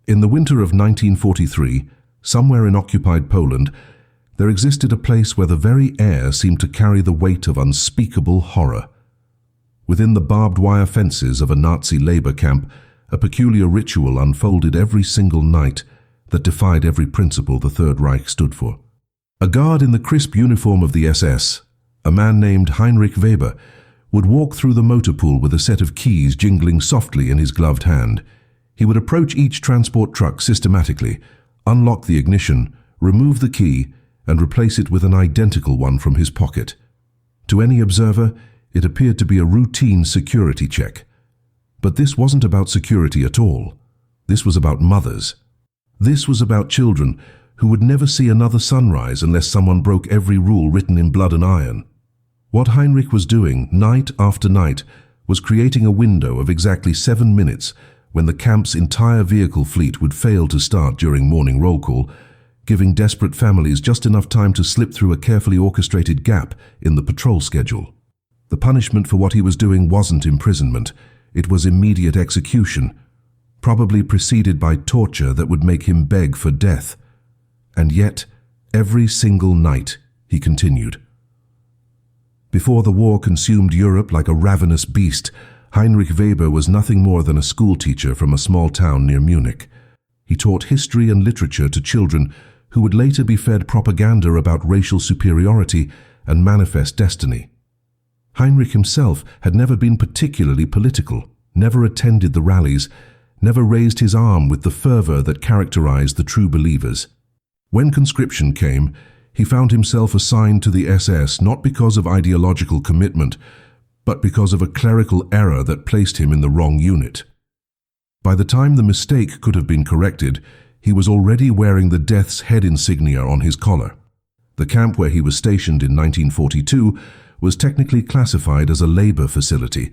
In the winter of 1943, somewhere in occupied Poland, there existed a place where the very air seemed to carry the weight of unspeakable horror. Within the barbed wire fences of a Nazi labor camp, a peculiar ritual unfolded every single night that defied every principle the Third Reich stood for. A guard in the crisp uniform of the SS, a man named Heinrich Weber, would walk through the motor pool with a set of keys jingling softly in his gloved hand. He would approach each transport truck systematically, unlock the ignition, remove the key, and replace it with an identical one from his pocket. To any observer, it appeared to be a routine security check. But this wasn't about security at all. This was about mothers. This was about children who would never see another sunrise unless someone broke every rule written in blood and iron. What Heinrich was doing, night after night, was creating a window of exactly 7 minutes when the camp's entire vehicle fleet would fail to start during morning roll call, giving desperate families just enough time to slip through a carefully orchestrated gap in the patrol schedule. The punishment for what he was doing wasn't imprisonment, it was immediate execution, probably preceded by torture that would make him beg for death. And yet, every single night, he continued. Before the war consumed Europe like a ravenous beast, Heinrich Weber was nothing more than a schoolteacher from a small town near Munich. He taught history and literature to children who would later be fed propaganda about racial superiority and manifest destiny. Heinrich himself had never been particularly political, never attended the rallies, never raised his arm with the fervor that characterized the true believers. When conscription came, he found himself assigned to the SS not because of ideological commitment, but because of a clerical error that placed him in the wrong unit. By the time the mistake could have been corrected, he was already wearing the death's head insignia on his collar. The camp where he was stationed in 1942 was technically classified as a labor facility,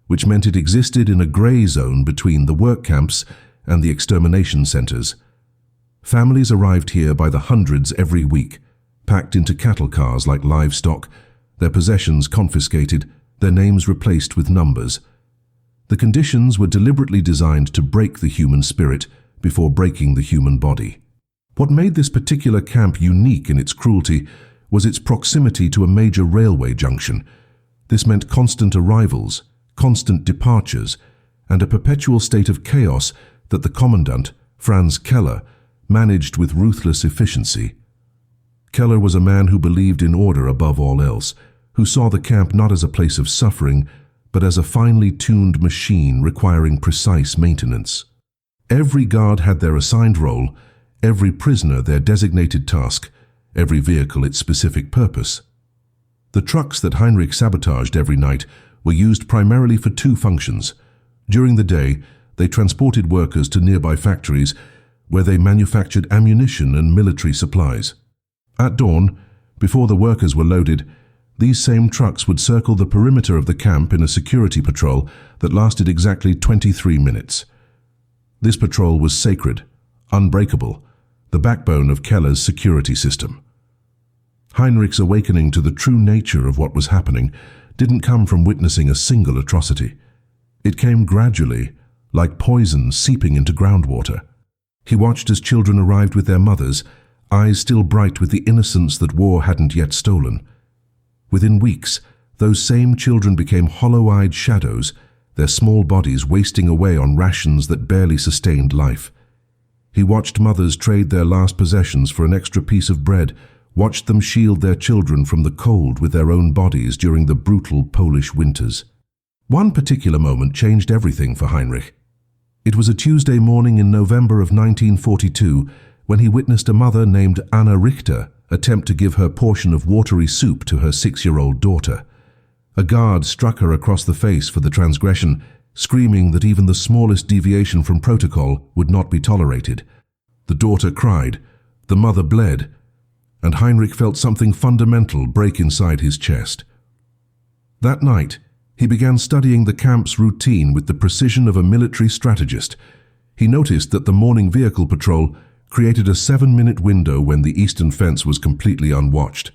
which meant it existed in a gray zone between the work camps and the extermination centers. Families arrived here by the hundreds every week, packed into cattle cars like livestock, their possessions confiscated, their names replaced with numbers. The conditions were deliberately designed to break the human spirit before breaking the human body. What made this particular camp unique in its cruelty was its proximity to a major railway junction. This meant constant arrivals, constant departures, and a perpetual state of chaos that the commandant, Franz Keller, managed with ruthless efficiency. Keller was a man who believed in order above all else, who saw the camp not as a place of suffering, but as a finely tuned machine requiring precise maintenance. Every guard had their assigned role, every prisoner their designated task, every vehicle its specific purpose. The trucks that Heinrich sabotaged every night were used primarily for two functions. During the day, they transported workers to nearby factories where they manufactured ammunition and military supplies. At dawn, before the workers were loaded, these same trucks would circle the perimeter of the camp in a security patrol that lasted exactly 23 minutes. This patrol was sacred, unbreakable, the backbone of Keller's security system. Heinrich's awakening to the true nature of what was happening didn't come from witnessing a single atrocity. It came gradually, like poison seeping into groundwater. He watched as children arrived with their mothers, eyes still bright with the innocence that war hadn't yet stolen. Within weeks, those same children became hollow-eyed shadows, their small bodies wasting away on rations that barely sustained life. He watched mothers trade their last possessions for an extra piece of bread, watched them shield their children from the cold with their own bodies during the brutal Polish winters. One particular moment changed everything for Heinrich. It was a Tuesday morning in November of 1942 when he witnessed a mother named Anna Richter attempt to give her portion of watery soup to her 6-year-old daughter. A guard struck her across the face for the transgression, screaming that even the smallest deviation from protocol would not be tolerated. The daughter cried, the mother bled, and Heinrich felt something fundamental break inside his chest. That night, he began studying the camp's routine with the precision of a military strategist. He noticed that the morning vehicle patrol created a 7-minute window when the eastern fence was completely unwatched.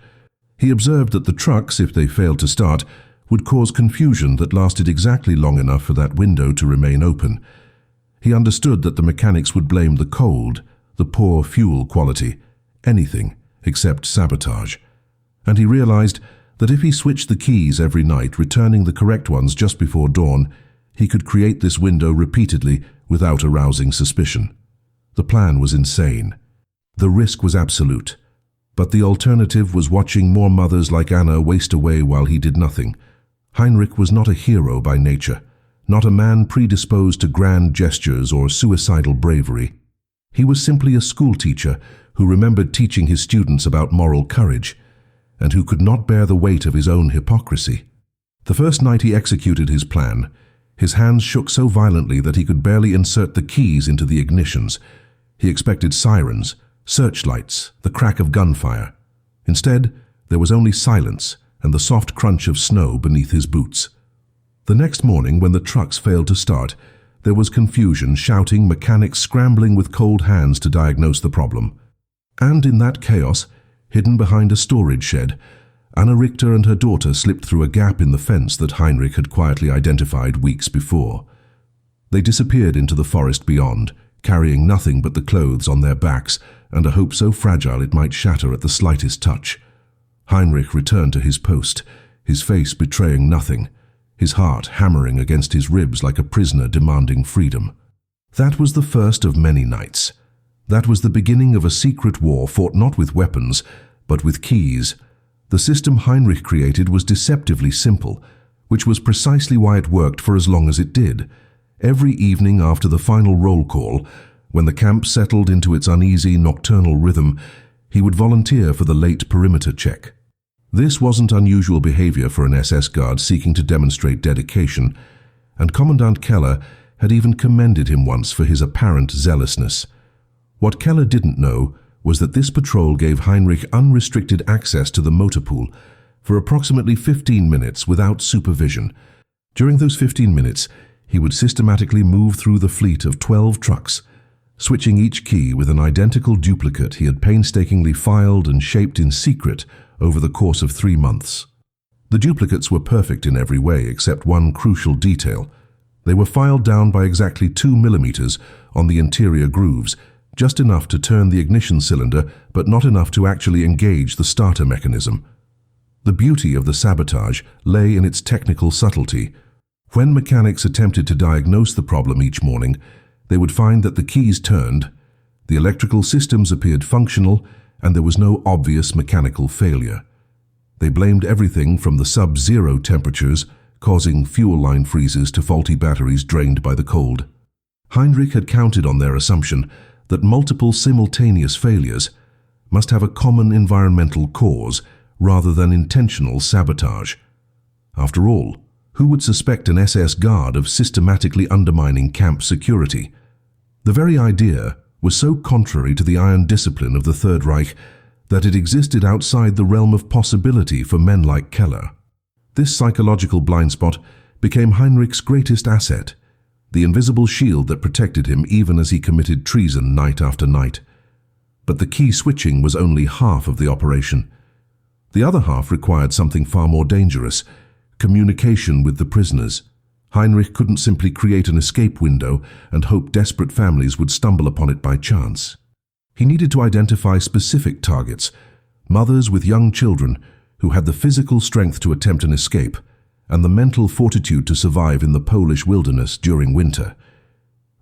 He observed that the trucks, if they failed to start, would cause confusion that lasted exactly long enough for that window to remain open. He understood that the mechanics would blame the cold, the poor fuel quality, anything except sabotage. And he realized that if he switched the keys every night, returning the correct ones just before dawn, he could create this window repeatedly without arousing suspicion. The plan was insane. The risk was absolute. But the alternative was watching more mothers like Anna waste away while he did nothing. Heinrich was not a hero by nature, not a man predisposed to grand gestures or suicidal bravery. He was simply a schoolteacher who remembered teaching his students about moral courage, and who could not bear the weight of his own hypocrisy. The first night he executed his plan, his hands shook so violently that he could barely insert the keys into the ignitions. He expected sirens, searchlights, the crack of gunfire. Instead, there was only silence and the soft crunch of snow beneath his boots. The next morning, when the trucks failed to start, there was confusion, shouting, mechanics scrambling with cold hands to diagnose the problem. And in that chaos, hidden behind a storage shed, Anna Richter and her daughter slipped through a gap in the fence that Heinrich had quietly identified weeks before. They disappeared into the forest beyond, carrying nothing but the clothes on their backs and a hope so fragile it might shatter at the slightest touch. Heinrich returned to his post, his face betraying nothing, his heart hammering against his ribs like a prisoner demanding freedom. That was the first of many nights. That was the beginning of a secret war fought not with weapons, but with keys. The system Heinrich created was deceptively simple, which was precisely why it worked for as long as it did. Every evening after the final roll call, when the camp settled into its uneasy nocturnal rhythm, he would volunteer for the late perimeter check. This wasn't unusual behavior for an SS guard seeking to demonstrate dedication, and Commandant Keller had even commended him once for his apparent zealousness. What Keller didn't know was that this patrol gave Heinrich unrestricted access to the motor pool for approximately 15 minutes without supervision. During those 15 minutes, he would systematically move through the fleet of 12 trucks, switching each key with an identical duplicate he had painstakingly filed and shaped in secret over the course of 3 months. The duplicates were perfect in every way except one crucial detail. They were filed down by exactly 2 millimeters on the interior grooves, just enough to turn the ignition cylinder, but not enough to actually engage the starter mechanism. The beauty of the sabotage lay in its technical subtlety. When mechanics attempted to diagnose the problem each morning, they would find that the keys turned, the electrical systems appeared functional, and there was no obvious mechanical failure. They blamed everything from the sub-zero temperatures, causing fuel line freezes, to faulty batteries drained by the cold. Heinrich had counted on their assumption that multiple simultaneous failures must have a common environmental cause rather than intentional sabotage. After all, who would suspect an SS guard of systematically undermining camp security? The very idea was so contrary to the iron discipline of the Third Reich that it existed outside the realm of possibility for men like Keller. This psychological blind spot became Heinrich's greatest asset, the invisible shield that protected him even as he committed treason night after night. But the key switching was only half of the operation. The other half required something far more dangerous: communication with the prisoners. Heinrich couldn't simply create an escape window and hope desperate families would stumble upon it by chance. He needed to identify specific targets, mothers with young children who had the physical strength to attempt an escape and the mental fortitude to survive in the Polish wilderness during winter.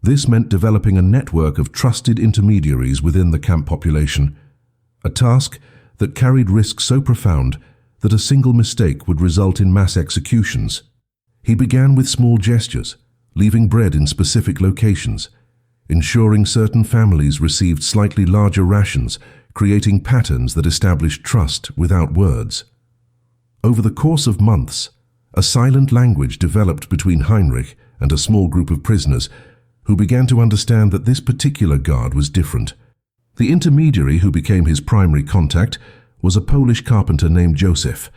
This meant developing a network of trusted intermediaries within the camp population, a task that carried risks so profound that a single mistake would result in mass executions. He began with small gestures, leaving bread in specific locations, ensuring certain families received slightly larger rations, creating patterns that established trust without words. Over the course of months, a silent language developed between Heinrich and a small group of prisoners who began to understand that this particular guard was different. The intermediary who became his primary contact was a Polish carpenter named Joseph,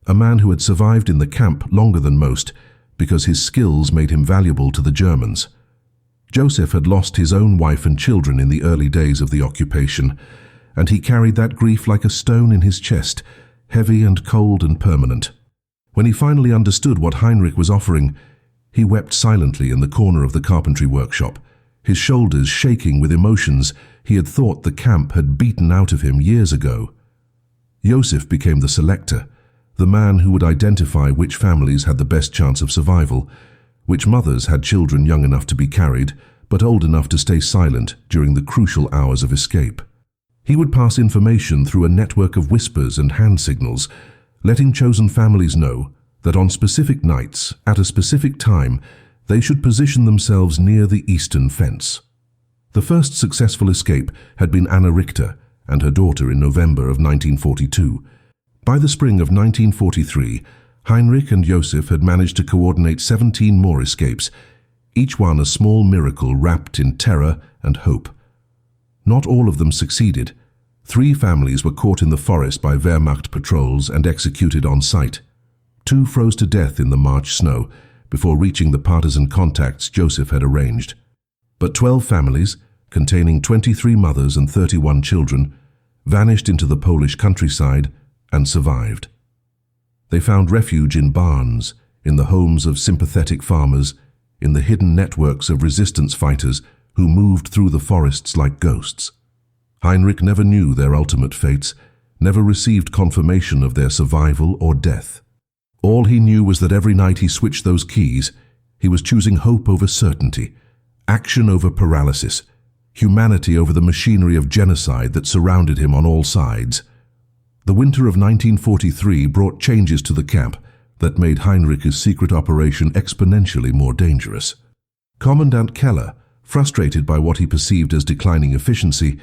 a man who had survived in the camp longer than most because his skills made him valuable to the Germans. Joseph had lost his own wife and children in the early days of the occupation, and he carried that grief like a stone in his chest, heavy and cold and permanent. When he finally understood what Heinrich was offering, he wept silently in the corner of the carpentry workshop, his shoulders shaking with emotions he had thought the camp had beaten out of him years ago. Josef became the selector, the man who would identify which families had the best chance of survival, which mothers had children young enough to be carried, but old enough to stay silent during the crucial hours of escape. He would pass information through a network of whispers and hand signals, letting chosen families know that on specific nights, at a specific time, they should position themselves near the eastern fence. The first successful escape had been Anna Richter and her daughter in November of 1942. By the spring of 1943, Heinrich and Josef had managed to coordinate 17 more escapes, each one a small miracle wrapped in terror and hope. Not all of them succeeded. 3 families were caught in the forest by Wehrmacht patrols and executed on sight. 2 froze to death in the March snow before reaching the partisan contacts Josef had arranged. But 12 families, containing 23 mothers and 31 children, vanished into the Polish countryside and survived. They found refuge in barns, in the homes of sympathetic farmers, in the hidden networks of resistance fighters who moved through the forests like ghosts. Heinrich never knew their ultimate fates, never received confirmation of their survival or death. All he knew was that every night he switched those keys, he was choosing hope over certainty, action over paralysis, humanity over the machinery of genocide that surrounded him on all sides. The winter of 1943 brought changes to the camp that made Heinrich's secret operation exponentially more dangerous. Commandant Keller, frustrated by what he perceived as declining efficiency,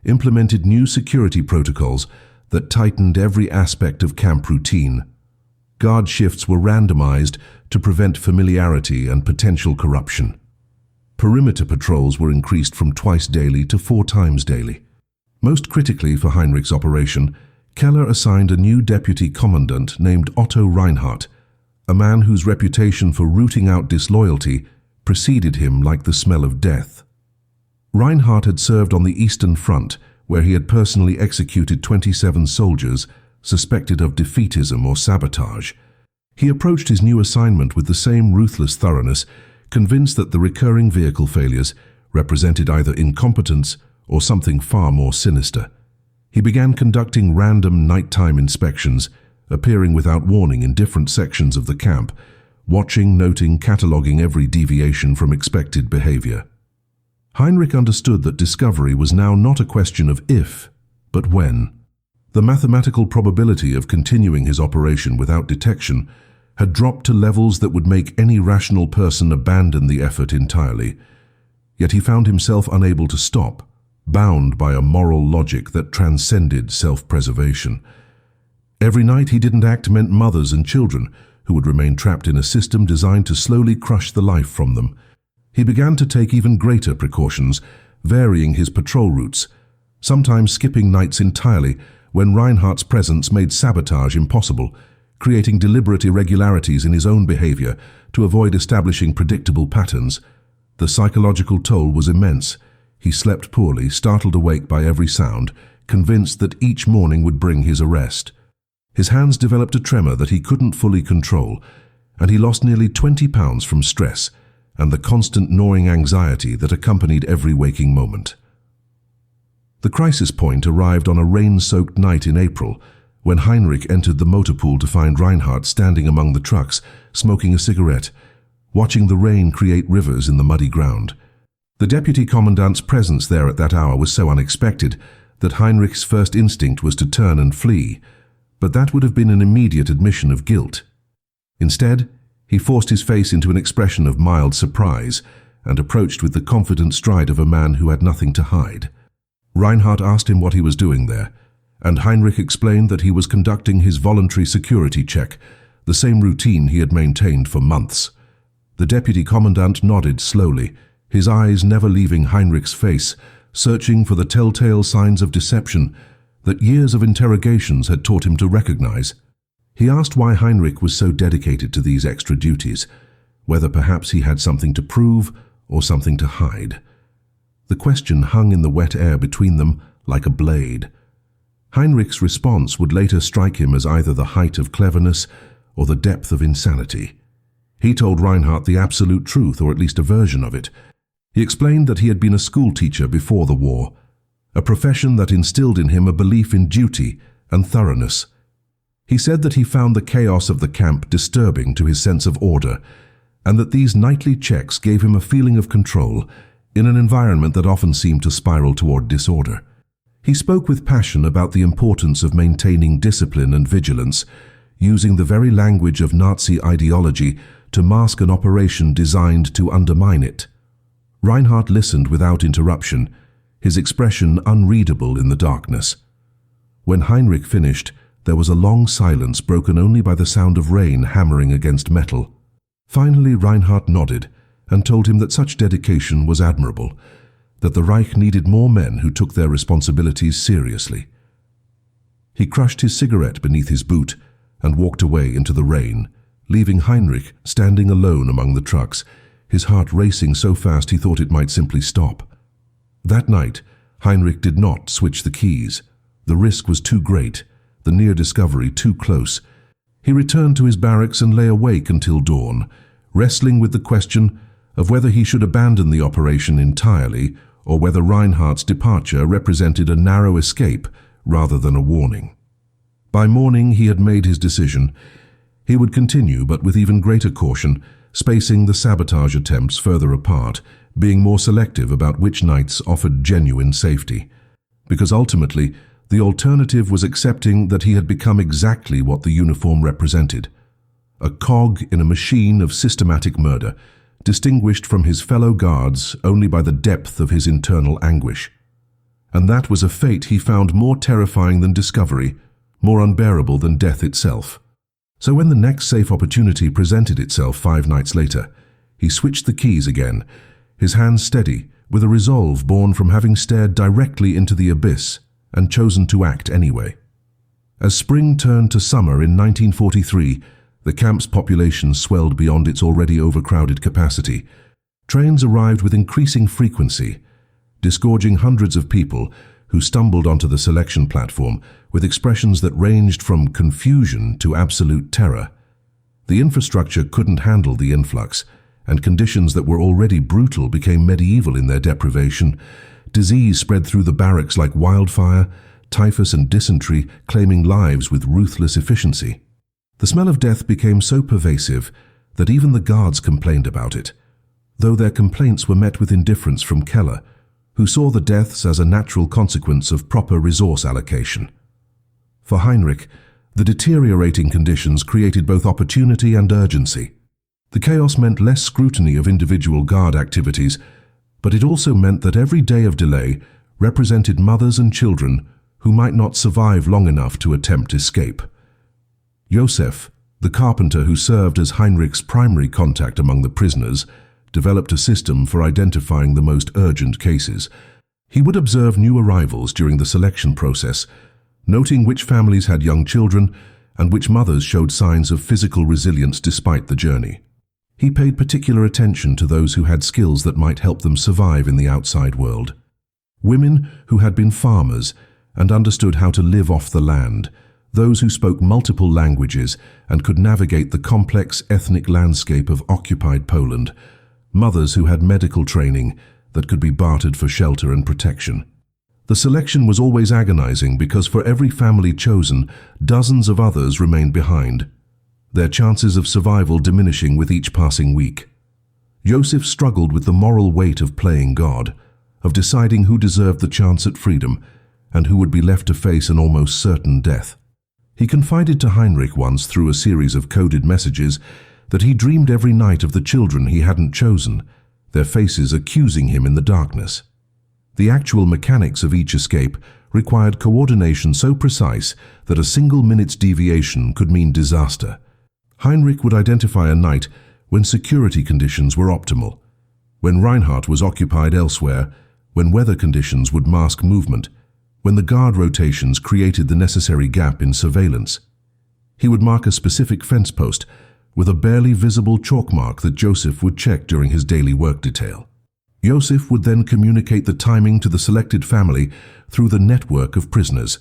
implemented new security protocols that tightened every aspect of camp routine. Guard shifts were randomized to prevent familiarity and potential corruption. Perimeter patrols were increased from twice daily to 4 times daily. Most critically for Heinrich's operation, Keller assigned a new deputy commandant named Otto Reinhardt, a man whose reputation for rooting out disloyalty preceded him like the smell of death. Reinhardt had served on the Eastern Front, where he had personally executed 27 soldiers suspected of defeatism or sabotage. He approached his new assignment with the same ruthless thoroughness, convinced that the recurring vehicle failures represented either incompetence or something far more sinister. He began conducting random nighttime inspections, appearing without warning in different sections of the camp, watching, noting, cataloging every deviation from expected behavior. Heinrich understood that discovery was now not a question of if, but when. The mathematical probability of continuing his operation without detection had dropped to levels that would make any rational person abandon the effort entirely. Yet he found himself unable to stop, bound by a moral logic that transcended self-preservation. Every night he didn't act meant mothers and children who would remain trapped in a system designed to slowly crush the life from them. He began to take even greater precautions, varying his patrol routes, sometimes skipping nights entirely when Reinhardt's presence made sabotage impossible, creating deliberate irregularities in his own behavior to avoid establishing predictable patterns. The psychological toll was immense. He slept poorly, startled awake by every sound, convinced that each morning would bring his arrest. His hands developed a tremor that he couldn't fully control, and he lost nearly 20 pounds from stress and the constant gnawing anxiety that accompanied every waking moment. The crisis point arrived on a rain-soaked night in April, when Heinrich entered the motor pool to find Reinhardt standing among the trucks, smoking a cigarette, watching the rain create rivers in the muddy ground. The deputy commandant's presence there at that hour was so unexpected that Heinrich's first instinct was to turn and flee, but that would have been an immediate admission of guilt. Instead, he forced his face into an expression of mild surprise and approached with the confident stride of a man who had nothing to hide. Reinhardt asked him what he was doing there, and Heinrich explained that he was conducting his voluntary security check, the same routine he had maintained for months. The deputy commandant nodded slowly, his eyes never leaving Heinrich's face, searching for the telltale signs of deception that years of interrogations had taught him to recognize. He asked why Heinrich was so dedicated to these extra duties, whether perhaps he had something to prove or something to hide. The question hung in the wet air between them like a blade. Heinrich's response would later strike him as either the height of cleverness or the depth of insanity. He told Reinhardt the absolute truth, or at least a version of it. He explained that he had been a schoolteacher before the war, a profession that instilled in him a belief in duty and thoroughness. He said that he found the chaos of the camp disturbing to his sense of order, and that these nightly checks gave him a feeling of control in an environment that often seemed to spiral toward disorder. He spoke with passion about the importance of maintaining discipline and vigilance, using the very language of Nazi ideology to mask an operation designed to undermine it. Reinhardt listened without interruption, his expression unreadable in the darkness. When Heinrich finished, there was a long silence broken only by the sound of rain hammering against metal. Finally, Reinhardt nodded and told him that such dedication was admirable, that the Reich needed more men who took their responsibilities seriously. He crushed his cigarette beneath his boot and walked away into the rain, leaving Heinrich standing alone among the trucks, his heart racing so fast he thought it might simply stop. That night, Heinrich did not switch the keys. The risk was too great, the near discovery too close. He returned to his barracks and lay awake until dawn, wrestling with the question of whether he should abandon the operation entirely or whether Reinhardt's departure represented a narrow escape rather than a warning. By morning, he had made his decision. He would continue, but with even greater caution, spacing the sabotage attempts further apart, being more selective about which nights offered genuine safety. Because ultimately, the alternative was accepting that he had become exactly what the uniform represented: a cog in a machine of systematic murder, distinguished from his fellow guards only by the depth of his internal anguish. And that was a fate he found more terrifying than discovery, more unbearable than death itself. So when the next safe opportunity presented itself 5 nights later, he switched the keys again, his hands steady, with a resolve born from having stared directly into the abyss and chosen to act anyway. As spring turned to summer in 1943, the camp's population swelled beyond its already overcrowded capacity. Trains arrived with increasing frequency, disgorging hundreds of people who stumbled onto the selection platform with expressions that ranged from confusion to absolute terror. The infrastructure couldn't handle the influx, and conditions that were already brutal became medieval in their deprivation. Disease spread through the barracks like wildfire, typhus and dysentery claiming lives with ruthless efficiency. The smell of death became so pervasive that even the guards complained about it, though their complaints were met with indifference from Keller, who saw the deaths as a natural consequence of proper resource allocation. For Heinrich, the deteriorating conditions created both opportunity and urgency. The chaos meant less scrutiny of individual guard activities, but it also meant that every day of delay represented mothers and children who might not survive long enough to attempt escape. Josef, the carpenter who served as Heinrich's primary contact among the prisoners, developed a system for identifying the most urgent cases. He would observe new arrivals during the selection process, noting which families had young children and which mothers showed signs of physical resilience despite the journey. He paid particular attention to those who had skills that might help them survive in the outside world. Women who had been farmers and understood how to live off the land, those who spoke multiple languages and could navigate the complex ethnic landscape of occupied Poland, mothers who had medical training that could be bartered for shelter and protection. The selection was always agonizing because for every family chosen, dozens of others remained behind, their chances of survival diminishing with each passing week. Joseph struggled with the moral weight of playing God, of deciding who deserved the chance at freedom and who would be left to face an almost certain death. He confided to Heinrich once through a series of coded messages that he dreamed every night of the children he hadn't chosen, their faces accusing him in the darkness. The actual mechanics of each escape required coordination so precise that a single minute's deviation could mean disaster. Heinrich would identify a night when security conditions were optimal, when Reinhardt was occupied elsewhere, when weather conditions would mask movement, when the guard rotations created the necessary gap in surveillance. He would mark a specific fence post with a barely visible chalk mark that Joseph would check during his daily work detail. Joseph would then communicate the timing to the selected family through the network of prisoners,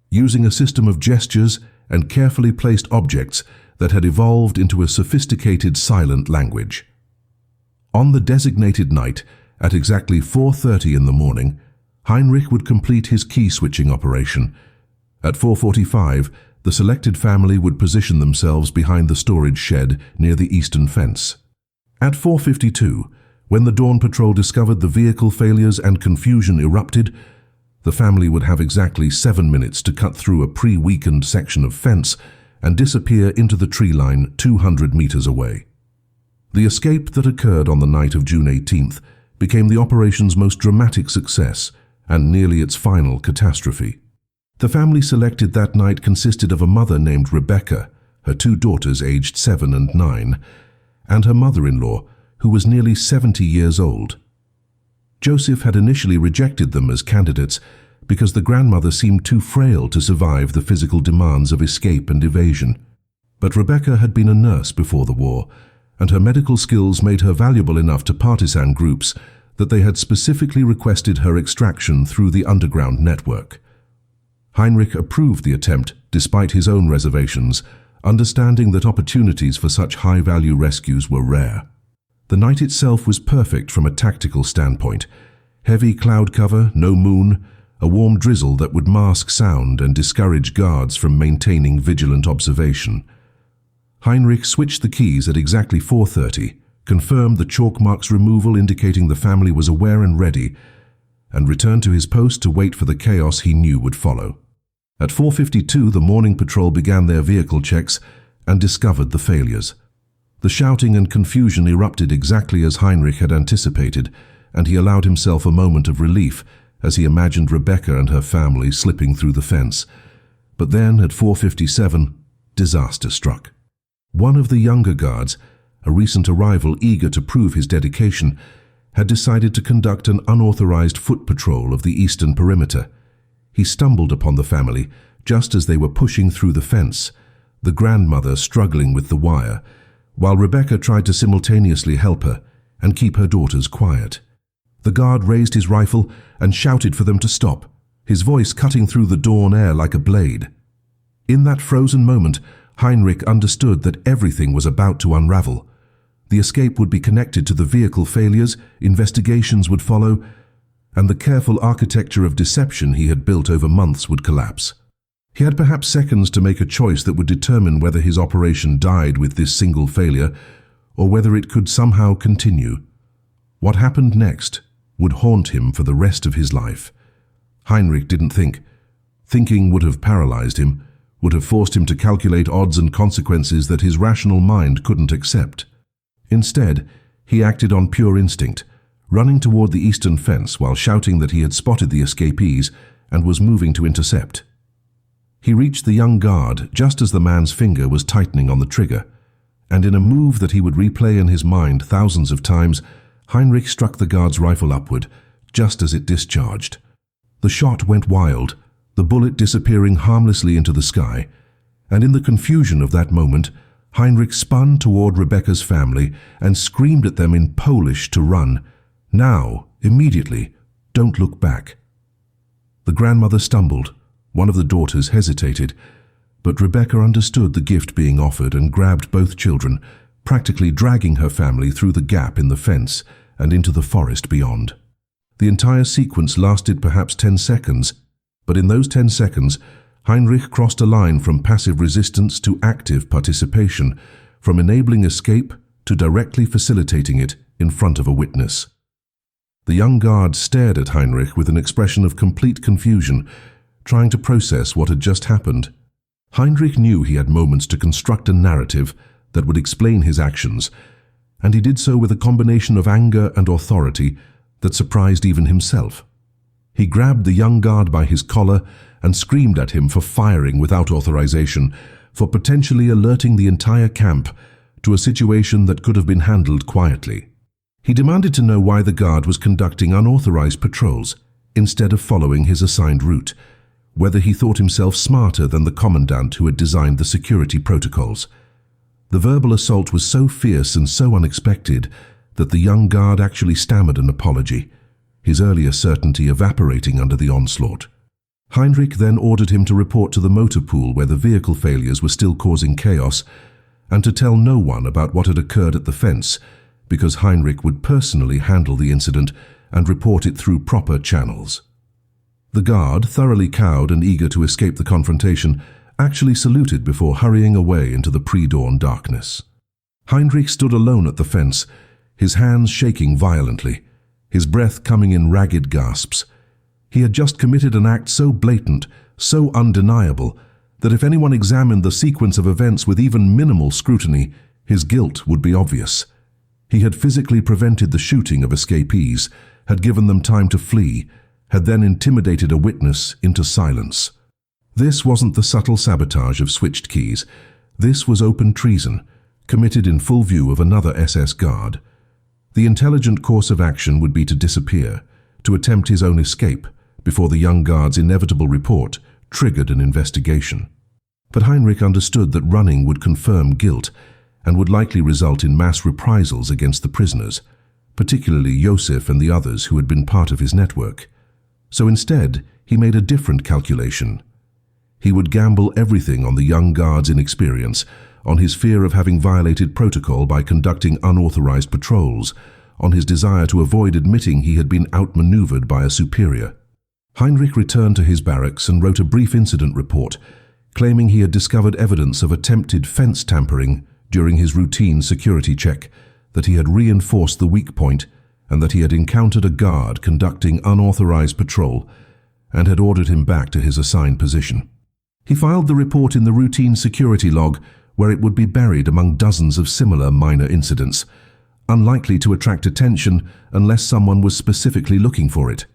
using a system of gestures and carefully placed objects that had evolved into a sophisticated silent language. On the designated night, At exactly 4:30 in the morning, Heinrich would complete his key-switching operation. At 4:45, the selected family would position themselves behind the storage shed near the eastern fence. At 4:52, when the dawn patrol discovered the vehicle failures and confusion erupted, the family would have exactly 7 minutes to cut through a pre-weakened section of fence and disappear into the tree line 200 meters away. The escape that occurred on the night of June 18th became the operation's most dramatic success and nearly its final catastrophe. The family selected that night consisted of a mother named Rebecca, her 2 daughters aged 7 and 9, and her mother-in-law, who was nearly 70 years old. Joseph had initially rejected them as candidates because the grandmother seemed too frail to survive the physical demands of escape and evasion. But Rebecca had been a nurse before the war, and her medical skills made her valuable enough to partisan groups that they had specifically requested her extraction through the underground network. Heinrich approved the attempt despite his own reservations, understanding that opportunities for such high-value rescues were rare. The night itself was perfect from a tactical standpoint. Heavy cloud cover, no moon, a warm drizzle that would mask sound and discourage guards from maintaining vigilant observation. Heinrich switched the keys at exactly 4:30, confirmed the chalk marks removal indicating the family was aware and ready, and returned to his post to wait for the chaos he knew would follow. At 4:52, the morning patrol began their vehicle checks and discovered the failures. The shouting and confusion erupted exactly as Heinrich had anticipated, and he allowed himself a moment of relief as he imagined Rebecca and her family slipping through the fence. But then, at 4:57, disaster struck. One of the younger guards, a recent arrival eager to prove his dedication, had decided to conduct an unauthorized foot patrol of the eastern perimeter. He stumbled upon the family just as they were pushing through the fence, the grandmother struggling with the wire, while Rebecca tried to simultaneously help her and keep her daughters quiet. The guard raised his rifle and shouted for them to stop, his voice cutting through the dawn air like a blade. In that frozen moment, Heinrich understood that everything was about to unravel. The escape would be connected to the vehicle failures, investigations would follow, and the careful architecture of deception he had built over months would collapse. He had perhaps seconds to make a choice that would determine whether his operation died with this single failure or whether it could somehow continue. What happened next would haunt him for the rest of his life. Heinrich didn't think. Thinking would have paralyzed him, would have forced him to calculate odds and consequences that his rational mind couldn't accept. Instead, he acted on pure instinct, running toward the eastern fence while shouting that he had spotted the escapees and was moving to intercept. He reached the young guard just as the man's finger was tightening on the trigger, and in a move that he would replay in his mind thousands of times, Heinrich struck the guard's rifle upward, just as it discharged. The shot went wild, the bullet disappearing harmlessly into the sky, and in the confusion of that moment, Heinrich spun toward Rebecca's family and screamed at them in Polish to run. Now, immediately, don't look back. The grandmother stumbled. One of the daughters hesitated, but Rebecca understood the gift being offered and grabbed both children, practically dragging her family through the gap in the fence and into the forest beyond. The entire sequence lasted perhaps 10 seconds, but in those 10 seconds, Heinrich crossed a line from passive resistance to active participation, from enabling escape to directly facilitating it in front of a witness. The young guard stared at Heinrich with an expression of complete confusion, trying to process what had just happened. Heinrich knew he had moments to construct a narrative that would explain his actions, and he did so with a combination of anger and authority that surprised even himself. He grabbed the young guard by his collar and screamed at him for firing without authorization, for potentially alerting the entire camp to a situation that could have been handled quietly. He demanded to know why the guard was conducting unauthorized patrols instead of following his assigned route, whether he thought himself smarter than the commandant who had designed the security protocols. The verbal assault was so fierce and so unexpected that the young guard actually stammered an apology, his earlier certainty evaporating under the onslaught. Heinrich then ordered him to report to the motor pool where the vehicle failures were still causing chaos, and to tell no one about what had occurred at the fence, because Heinrich would personally handle the incident and report it through proper channels. The guard, thoroughly cowed and eager to escape the confrontation, actually saluted before hurrying away into the pre-dawn darkness. Heinrich stood alone at the fence, his hands shaking violently, his breath coming in ragged gasps. He had just committed an act so blatant, so undeniable, that if anyone examined the sequence of events with even minimal scrutiny, his guilt would be obvious. He had physically prevented the shooting of escapees, had given them time to flee, had then intimidated a witness into silence. This wasn't the subtle sabotage of switched keys. This was open treason, committed in full view of another SS guard. The intelligent course of action would be to disappear, to attempt his own escape, before the young guard's inevitable report triggered an investigation. But Heinrich understood that running would confirm guilt and would likely result in mass reprisals against the prisoners, particularly Josef and the others who had been part of his network. So instead, he made a different calculation. He would gamble everything on the young guard's inexperience, on his fear of having violated protocol by conducting unauthorized patrols, on his desire to avoid admitting he had been outmaneuvered by a superior. Heinrich returned to his barracks and wrote a brief incident report, claiming he had discovered evidence of attempted fence tampering during his routine security check, that he had reinforced the weak point, and that he had encountered a guard conducting unauthorized patrol and had ordered him back to his assigned position. He filed the report in the routine security log, where it would be buried among dozens of similar minor incidents, unlikely to attract attention unless someone was specifically looking for it.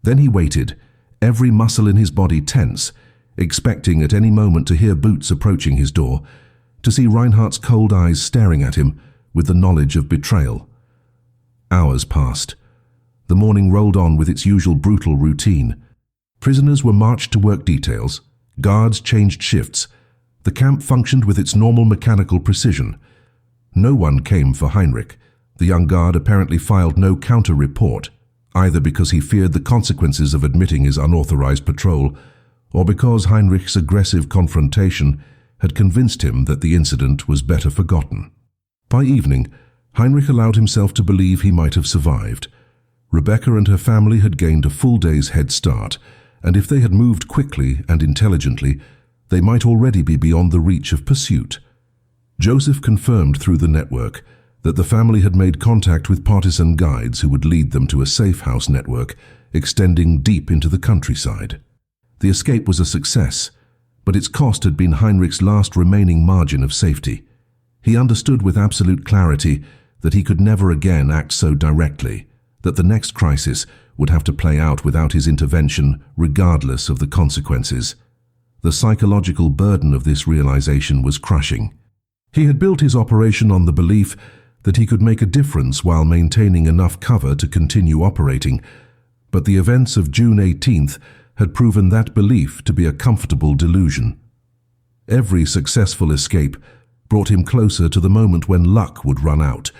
Then he waited, every muscle in his body tense, expecting at any moment to hear boots approaching his door, to see Reinhardt's cold eyes staring at him with the knowledge of betrayal. Hours passed. The morning rolled on with its usual brutal routine. Prisoners were marched to work details. Guards changed shifts. The camp functioned with its normal mechanical precision. No one came for Heinrich. The young guard apparently filed no counter-report, either because he feared the consequences of admitting his unauthorized patrol, or because Heinrich's aggressive confrontation had convinced him that the incident was better forgotten. By evening, Heinrich allowed himself to believe he might have survived. Rebecca and her family had gained a full day's head start, and if they had moved quickly and intelligently, they might already be beyond the reach of pursuit. Joseph confirmed through the network that the family had made contact with partisan guides who would lead them to a safe house network extending deep into the countryside. The escape was a success, but its cost had been Heinrich's last remaining margin of safety. He understood with absolute clarity that he could never again act so directly, that the next crisis would have to play out without his intervention regardless of the consequences. The psychological burden of this realization was crushing. He had built his operation on the belief that he could make a difference while maintaining enough cover to continue operating, but the events of June 18th had proven that belief to be a comfortable delusion. Every successful escape brought him closer to the moment when luck would run out,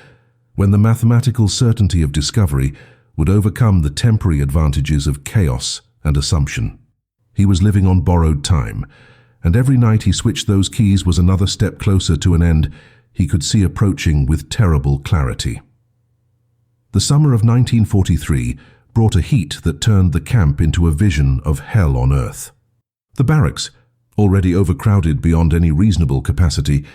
when the mathematical certainty of discovery would overcome the temporary advantages of chaos and assumption. He was living on borrowed time, and every night he switched those keys was another step closer to an end he could see approaching with terrible clarity. The summer of 1943 brought a heat that turned the camp into a vision of hell on earth. The barracks, already overcrowded beyond any reasonable capacity,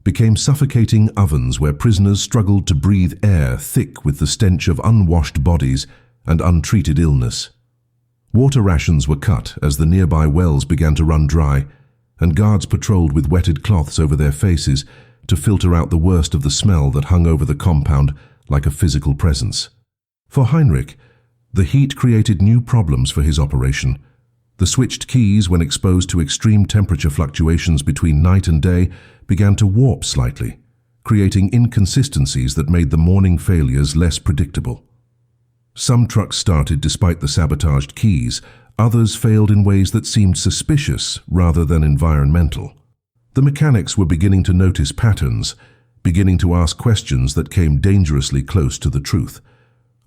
became suffocating ovens where prisoners struggled to breathe air thick with the stench of unwashed bodies and untreated illness. Water rations were cut as the nearby wells began to run dry, and guards patrolled with wetted cloths over their faces to filter out the worst of the smell that hung over the compound like a physical presence. For Heinrich, the heat created new problems for his operation. The switched keys, when exposed to extreme temperature fluctuations between night and day, began to warp slightly, creating inconsistencies that made the morning failures less predictable. Some trucks started despite the sabotaged keys, others failed in ways that seemed suspicious rather than environmental. The mechanics were beginning to notice patterns, beginning to ask questions that came dangerously close to the truth.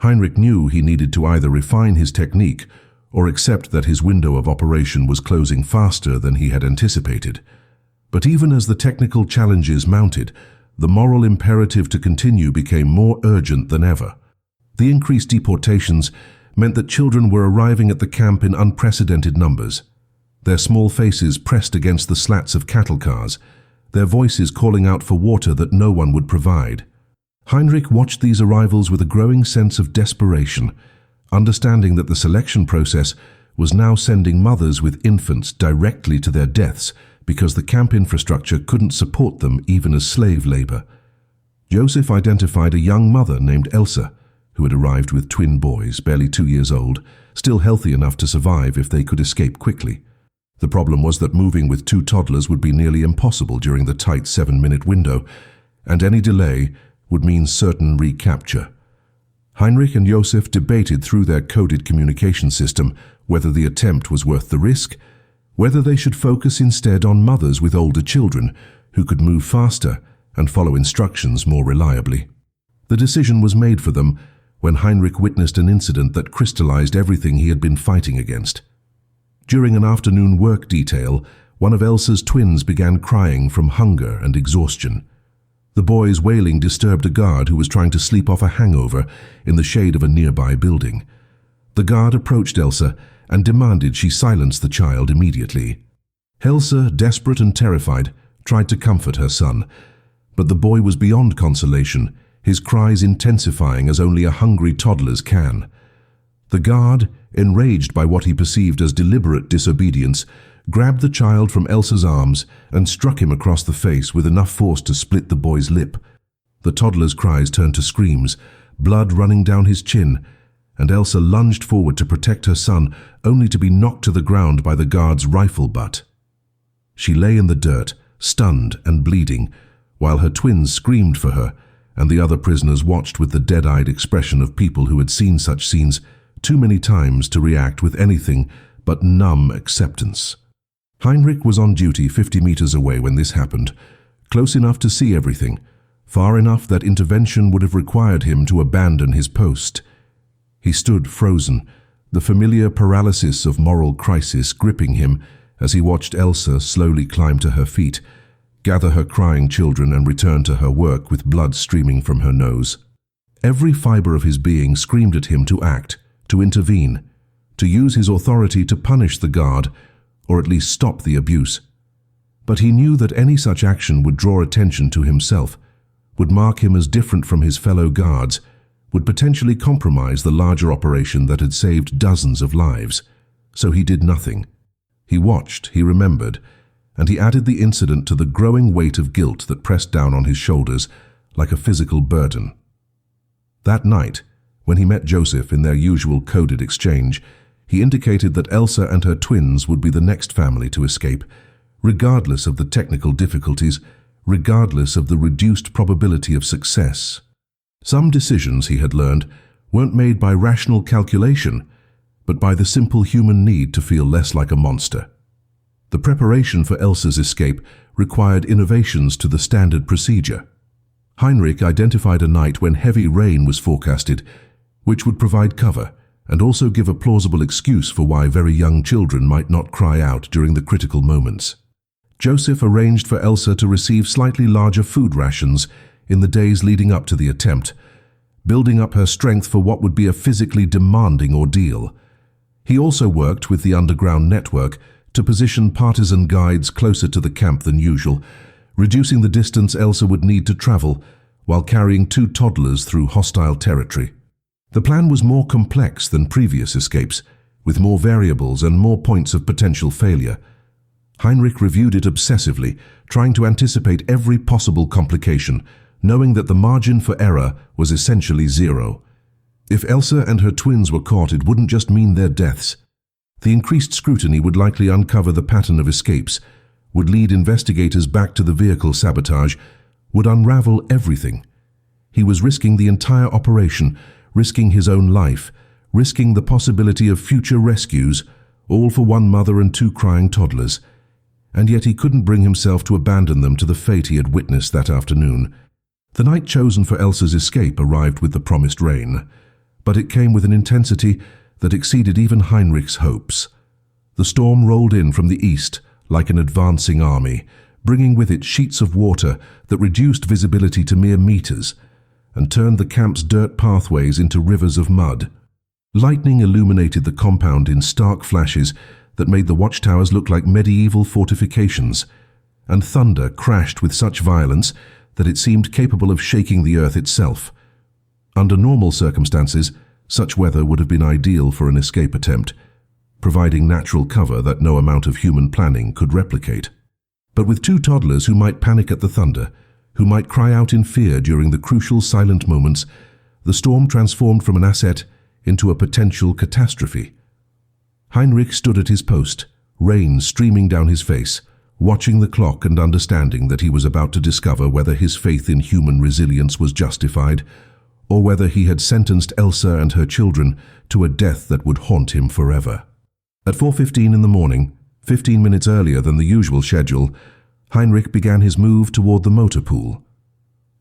Heinrich knew he needed to either refine his technique or accept that his window of operation was closing faster than he had anticipated. But even as the technical challenges mounted, the moral imperative to continue became more urgent than ever. The increased deportations meant that children were arriving at the camp in unprecedented numbers, their small faces pressed against the slats of cattle cars, their voices calling out for water that no one would provide. Heinrich watched these arrivals with a growing sense of desperation, understanding that the selection process was now sending mothers with infants directly to their deaths because the camp infrastructure couldn't support them even as slave labor. Joseph identified a young mother named Elsa, who had arrived with twin boys, barely 2 years old, still healthy enough to survive if they could escape quickly. The problem was that moving with 2 toddlers would be nearly impossible during the tight 7-minute window, and any delay would mean certain recapture. Heinrich and Joseph debated through their coded communication system whether the attempt was worth the risk, whether they should focus instead on mothers with older children who could move faster and follow instructions more reliably. The decision was made for them when Heinrich witnessed an incident that crystallized everything he had been fighting against. During an afternoon work detail, one of Elsa's twins began crying from hunger and exhaustion. The boy's wailing disturbed a guard who was trying to sleep off a hangover in the shade of a nearby building. The guard approached Elsa and demanded she silence the child immediately. Elsa, desperate and terrified, tried to comfort her son, but the boy was beyond consolation, his cries intensifying as only a hungry toddler's can. The guard, enraged by what he perceived as deliberate disobedience, grabbed the child from Elsa's arms and struck him across the face with enough force to split the boy's lip. The toddler's cries turned to screams, blood running down his chin, and Elsa lunged forward to protect her son, only to be knocked to the ground by the guard's rifle butt. She lay in the dirt, stunned and bleeding, while her twins screamed for her, and the other prisoners watched with the dead-eyed expression of people who had seen such scenes too many times to react with anything but numb acceptance. Heinrich was on duty 50 meters away when this happened, close enough to see everything, far enough that intervention would have required him to abandon his post. He stood frozen, the familiar paralysis of moral crisis gripping him as he watched Elsa slowly climb to her feet, gather her crying children and return to her work with blood streaming from her nose. Every fiber of his being screamed at him to act, to intervene, to use his authority to punish the guard, or at least stop the abuse. But he knew that any such action would draw attention to himself, would mark him as different from his fellow guards, would potentially compromise the larger operation that had saved dozens of lives. So he did nothing. He watched, he remembered, and he added the incident to the growing weight of guilt that pressed down on his shoulders like a physical burden. That night, when he met Joseph in their usual coded exchange, he indicated that Elsa and her twins would be the next family to escape, regardless of the technical difficulties, regardless of the reduced probability of success. Some decisions, he had learned, weren't made by rational calculation, but by the simple human need to feel less like a monster. The preparation for Elsa's escape required innovations to the standard procedure. Heinrich identified a night when heavy rain was forecasted, which would provide cover and also give a plausible excuse for why very young children might not cry out during the critical moments. Joseph arranged for Elsa to receive slightly larger food rations in the days leading up to the attempt, building up her strength for what would be a physically demanding ordeal. He also worked with the underground network to position partisan guides closer to the camp than usual, reducing the distance Elsa would need to travel while carrying 2 toddlers through hostile territory. The plan was more complex than previous escapes, with more variables and more points of potential failure. Heinrich reviewed it obsessively, trying to anticipate every possible complication, knowing that the margin for error was essentially 0. If Elsa and her twins were caught, it wouldn't just mean their deaths. The increased scrutiny would likely uncover the pattern of escapes, would lead investigators back to the vehicle sabotage, would unravel everything. He was risking the entire operation, risking his own life, risking the possibility of future rescues, all for one mother and 2 crying toddlers. And yet he couldn't bring himself to abandon them to the fate he had witnessed that afternoon. The night chosen for Elsa's escape arrived with the promised rain, but it came with an intensity that exceeded even Heinrich's hopes. The storm rolled in from the east like an advancing army, bringing with it sheets of water that reduced visibility to mere meters, and turned the camp's dirt pathways into rivers of mud. Lightning illuminated the compound in stark flashes that made the watchtowers look like medieval fortifications, and thunder crashed with such violence that it seemed capable of shaking the earth itself. Under normal circumstances, such weather would have been ideal for an escape attempt, providing natural cover that no amount of human planning could replicate. But with two toddlers who might panic at the thunder, who might cry out in fear during the crucial silent moments, the storm transformed from an asset into a potential catastrophe. Heinrich stood at his post, rain streaming down his face, watching the clock and understanding that he was about to discover whether his faith in human resilience was justified, or whether he had sentenced Elsa and her children to a death that would haunt him forever. At 4:15 in the morning, 15 minutes earlier than the usual schedule, Heinrich began his move toward the motor pool.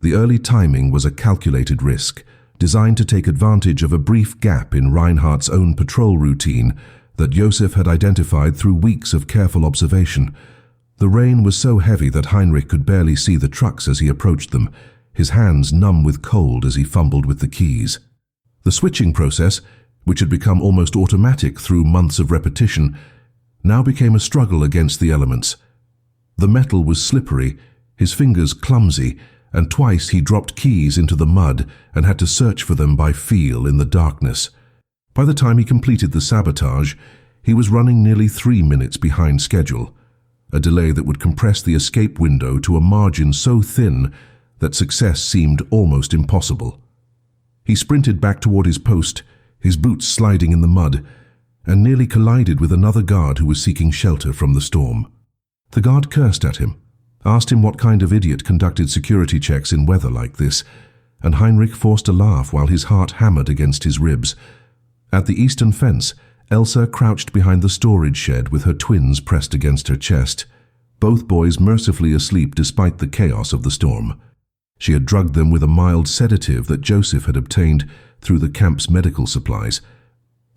The early timing was a calculated risk, designed to take advantage of a brief gap in Reinhardt's own patrol routine that Josef had identified through weeks of careful observation. The rain was so heavy that Heinrich could barely see the trucks as he approached them, his hands numb with cold as he fumbled with the keys. The switching process, which had become almost automatic through months of repetition, now became a struggle against the elements. The metal was slippery, his fingers clumsy, and twice he dropped keys into the mud and had to search for them by feel in the darkness. By the time he completed the sabotage, he was running nearly 3 minutes behind schedule, a delay that would compress the escape window to a margin so thin that success seemed almost impossible. He sprinted back toward his post, his boots sliding in the mud, and nearly collided with another guard who was seeking shelter from the storm. The guard cursed at him, asked him what kind of idiot conducted security checks in weather like this, and Heinrich forced a laugh while his heart hammered against his ribs. At the eastern fence, Elsa crouched behind the storage shed with her twins pressed against her chest, both boys mercifully asleep despite the chaos of the storm. She had drugged them with a mild sedative that Josef had obtained through the camp's medical supplies.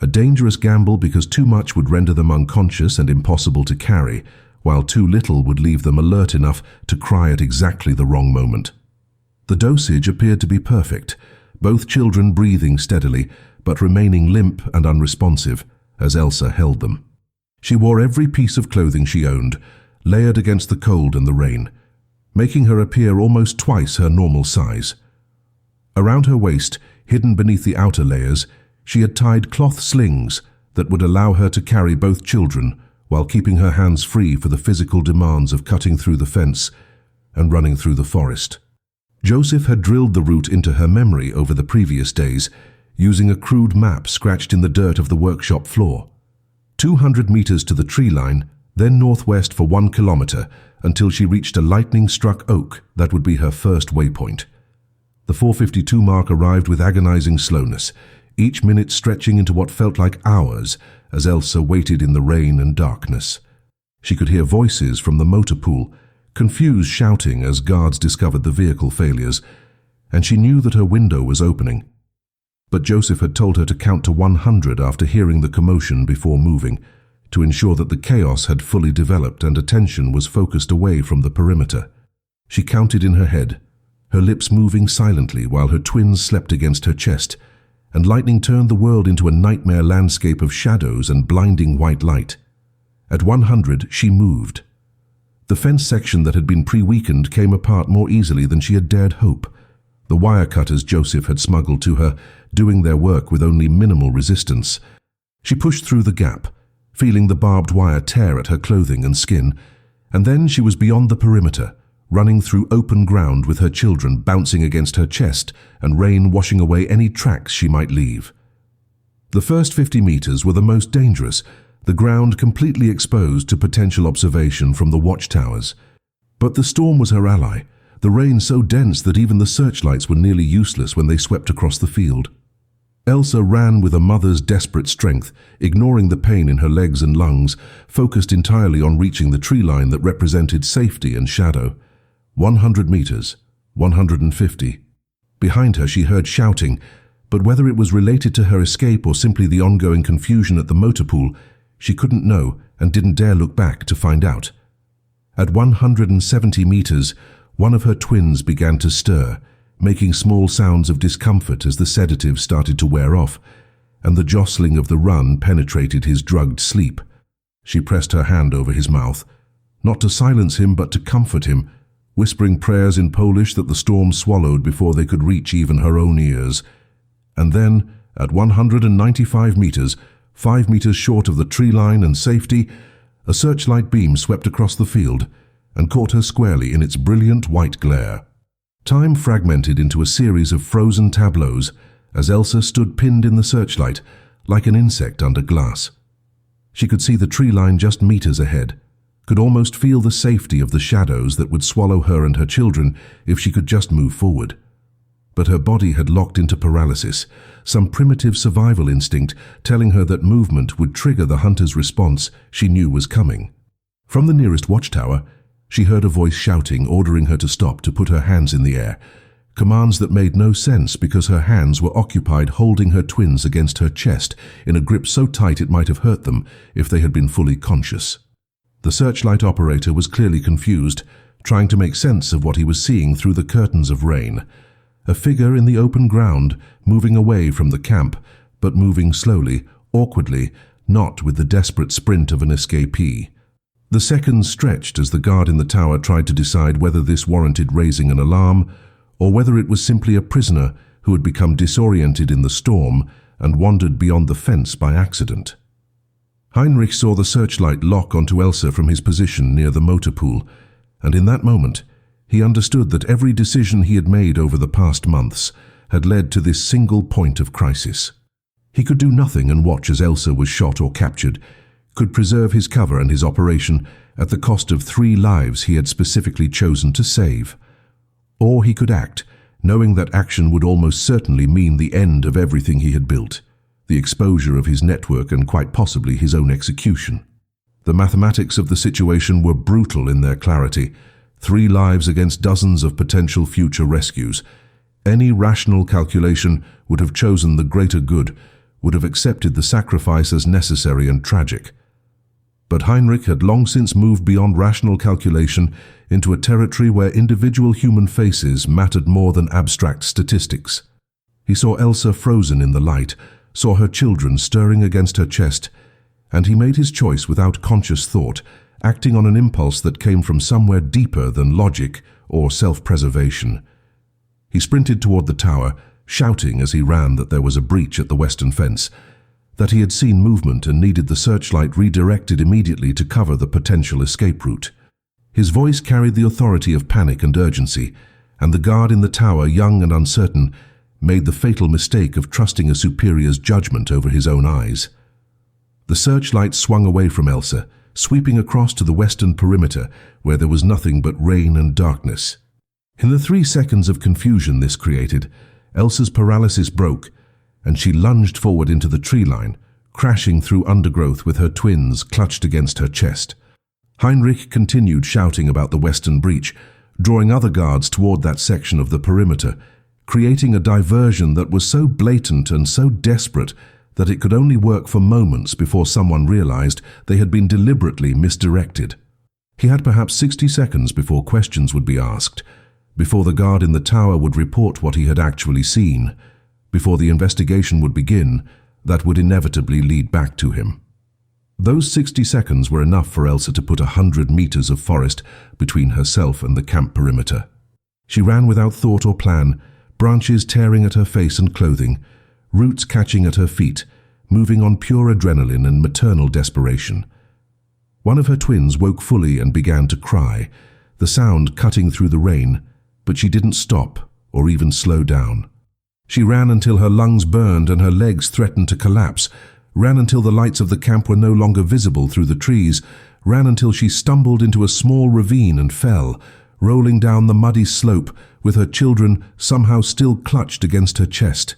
A dangerous gamble because too much would render them unconscious and impossible to carry, while too little would leave them alert enough to cry at exactly the wrong moment. The dosage appeared to be perfect, both children breathing steadily, but remaining limp and unresponsive as Elsa held them. She wore every piece of clothing she owned, layered against the cold and the rain, making her appear almost twice her normal size. Around her waist, hidden beneath the outer layers, she had tied cloth slings that would allow her to carry both children while keeping her hands free for the physical demands of cutting through the fence and running through the forest. Josef had drilled the route into her memory over the previous days, using a crude map scratched in the dirt of the workshop floor. 200 meters to the tree line, then northwest for 1 kilometer, until she reached a lightning-struck oak that would be her first waypoint. The 4:52 mark arrived with agonizing slowness, each minute stretching into what felt like hours as Elsa waited in the rain and darkness. She could hear voices from the motor pool, confused shouting as guards discovered the vehicle failures, and she knew that her window was opening. But Josef had told her to count to 100 after hearing the commotion before moving, to ensure that the chaos had fully developed and attention was focused away from the perimeter. She counted in her head, her lips moving silently while her twins slept against her chest, and lightning turned the world into a nightmare landscape of shadows and blinding white light. At 100, she moved. The fence section that had been pre-weakened came apart more easily than she had dared hope, the wire cutters Josef had smuggled to her, doing their work with only minimal resistance. She pushed through the gap, feeling the barbed wire tear at her clothing and skin, and then she was beyond the perimeter, running through open ground with her children bouncing against her chest and rain washing away any tracks she might leave. The first 50 meters were the most dangerous, the ground completely exposed to potential observation from the watchtowers. But the storm was her ally, the rain so dense that even the searchlights were nearly useless when they swept across the field. Elsa ran with a mother's desperate strength, ignoring the pain in her legs and lungs, focused entirely on reaching the tree line that represented safety and shadow. 100 meters, 150. Behind her she heard shouting, but whether it was related to her escape or simply the ongoing confusion at the motor pool, she couldn't know and didn't dare look back to find out. At 170 meters, one of her twins began to stir, making small sounds of discomfort as the sedative started to wear off, and the jostling of the run penetrated his drugged sleep. She pressed her hand over his mouth, not to silence him but to comfort him, whispering prayers in Polish that the storm swallowed before they could reach even her own ears. And then, at 195 meters, 5 meters short of the tree line and safety, a searchlight beam swept across the field and caught her squarely in its brilliant white glare. Time fragmented into a series of frozen tableaus as Elsa stood pinned in the searchlight, like an insect under glass. She could see the tree line just meters ahead, could almost feel the safety of the shadows that would swallow her and her children if she could just move forward. But her body had locked into paralysis, some primitive survival instinct telling her that movement would trigger the hunter's response she knew was coming. From the nearest watchtower, she heard a voice shouting, ordering her to stop, to put her hands in the air, commands that made no sense because her hands were occupied holding her twins against her chest in a grip so tight it might have hurt them if they had been fully conscious. The searchlight operator was clearly confused, trying to make sense of what he was seeing through the curtains of rain. A figure in the open ground, moving away from the camp, but moving slowly, awkwardly, not with the desperate sprint of an escapee. The seconds stretched as the guard in the tower tried to decide whether this warranted raising an alarm, or whether it was simply a prisoner who had become disoriented in the storm and wandered beyond the fence by accident. Heinrich saw the searchlight lock onto Elsa from his position near the motor pool, and in that moment, he understood that every decision he had made over the past months had led to this single point of crisis. He could do nothing and watch as Elsa was shot or captured, could preserve his cover and his operation at the cost of 3 lives he had specifically chosen to save. Or he could act, knowing that action would almost certainly mean the end of everything he had built, the exposure of his network and quite possibly his own execution. The mathematics of the situation were brutal in their clarity. 3 lives against dozens of potential future rescues. Any rational calculation would have chosen the greater good, would have accepted the sacrifice as necessary and tragic. But Heinrich had long since moved beyond rational calculation into a territory where individual human faces mattered more than abstract statistics. He saw Elsa frozen in the light, saw her children stirring against her chest, and he made his choice without conscious thought, acting on an impulse that came from somewhere deeper than logic or self-preservation. He sprinted toward the tower, shouting as he ran that there was a breach at the western fence, that he had seen movement and needed the searchlight redirected immediately to cover the potential escape route. His voice carried the authority of panic and urgency, and the guard in the tower, young and uncertain, made the fatal mistake of trusting a superior's judgment over his own eyes. The searchlight swung away from Elsa, sweeping across to the western perimeter where there was nothing but rain and darkness. In the 3 seconds of confusion this created, Elsa's paralysis broke, and she lunged forward into the tree line, crashing through undergrowth with her twins clutched against her chest. Heinrich continued shouting about the western breach, drawing other guards toward that section of the perimeter, creating a diversion that was so blatant and so desperate that it could only work for moments before someone realized they had been deliberately misdirected. He had perhaps 60 seconds before questions would be asked, before the guard in the tower would report what he had actually seen, before the investigation would begin that would inevitably lead back to him. Those 60 seconds were enough for Elsa to put 100 meters of forest between herself and the camp perimeter. She ran without thought or plan, branches tearing at her face and clothing, roots catching at her feet, moving on pure adrenaline and maternal desperation. One of her twins woke fully and began to cry, the sound cutting through the rain, but she didn't stop or even slow down. She ran until her lungs burned and her legs threatened to collapse, ran until the lights of the camp were no longer visible through the trees, ran until she stumbled into a small ravine and fell, rolling down the muddy slope with her children somehow still clutched against her chest.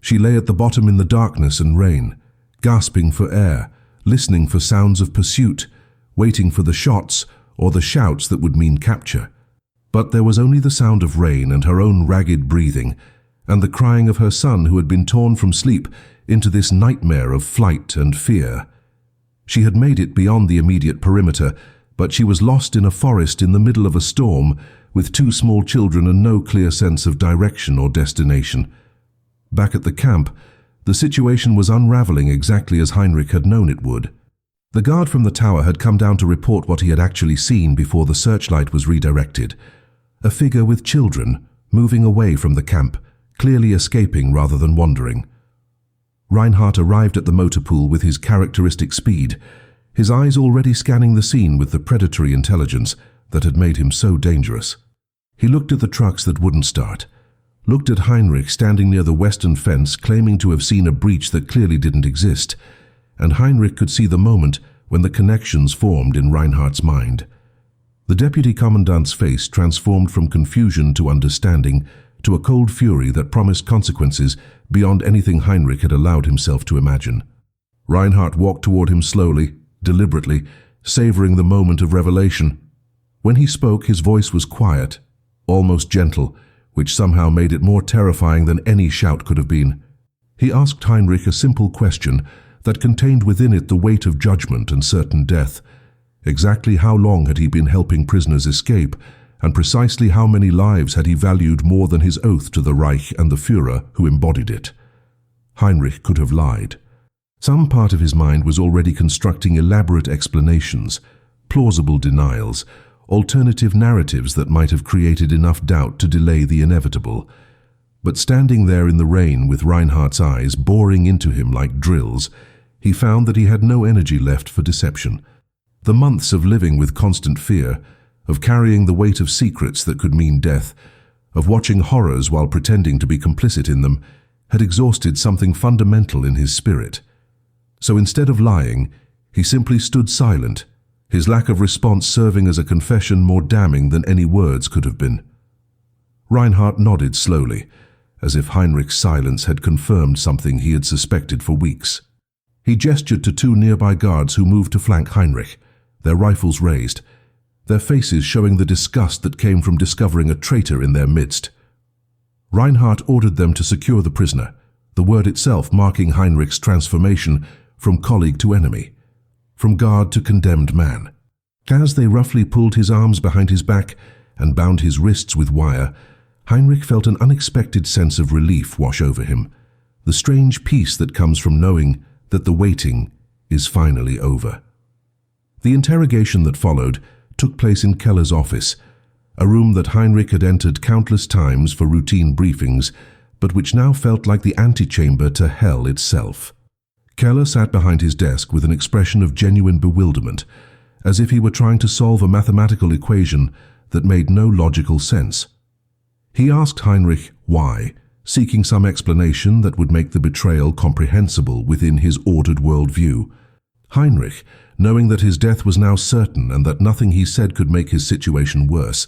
She lay at the bottom in the darkness and rain, gasping for air, listening for sounds of pursuit, waiting for the shots or the shouts that would mean capture. But there was only the sound of rain and her own ragged breathing, and the crying of her son who had been torn from sleep into this nightmare of flight and fear. She had made it beyond the immediate perimeter, but she was lost in a forest in the middle of a storm with two small children and no clear sense of direction or destination. Back at the camp, the situation was unraveling exactly as Heinrich had known it would. The guard from the tower had come down to report what he had actually seen before the searchlight was redirected. A figure with children, moving away from the camp, clearly escaping rather than wandering. Reinhardt arrived at the motor pool with his characteristic speed, his eyes already scanning the scene with the predatory intelligence that had made him so dangerous. He looked at the trucks that wouldn't start, looked at Heinrich standing near the western fence claiming to have seen a breach that clearly didn't exist, and Heinrich could see the moment when the connections formed in Reinhardt's mind. The deputy commandant's face transformed from confusion to understanding to a cold fury that promised consequences beyond anything Heinrich had allowed himself to imagine. Reinhardt walked toward him slowly, deliberately, savoring the moment of revelation. When he spoke, his voice was quiet, almost gentle, which somehow made it more terrifying than any shout could have been. He asked Heinrich a simple question that contained within it the weight of judgment and certain death. Exactly how long had he been helping prisoners escape, and precisely how many lives had he valued more than his oath to the Reich and the Führer who embodied it? Heinrich could have lied. Some part of his mind was already constructing elaborate explanations, plausible denials, alternative narratives that might have created enough doubt to delay the inevitable. But standing there in the rain with Reinhardt's eyes boring into him like drills, he found that he had no energy left for deception. The months of living with constant fear, of carrying the weight of secrets that could mean death, of watching horrors while pretending to be complicit in them, had exhausted something fundamental in his spirit. So instead of lying, he simply stood silent, his lack of response serving as a confession more damning than any words could have been. Reinhardt nodded slowly, as if Heinrich's silence had confirmed something he had suspected for weeks. He gestured to two nearby guards who moved to flank Heinrich, their rifles raised, their faces showing the disgust that came from discovering a traitor in their midst. Reinhardt ordered them to secure the prisoner, the word itself marking Heinrich's transformation from colleague to enemy, from guard to condemned man. As they roughly pulled his arms behind his back and bound his wrists with wire, Heinrich felt an unexpected sense of relief wash over him, the strange peace that comes from knowing that the waiting is finally over. The interrogation that followed took place in Keller's office, a room that Heinrich had entered countless times for routine briefings, but which now felt like the antechamber to hell itself. Keller sat behind his desk with an expression of genuine bewilderment, as if he were trying to solve a mathematical equation that made no logical sense. He asked Heinrich why, seeking some explanation that would make the betrayal comprehensible within his ordered worldview. Heinrich, knowing that his death was now certain and that nothing he said could make his situation worse,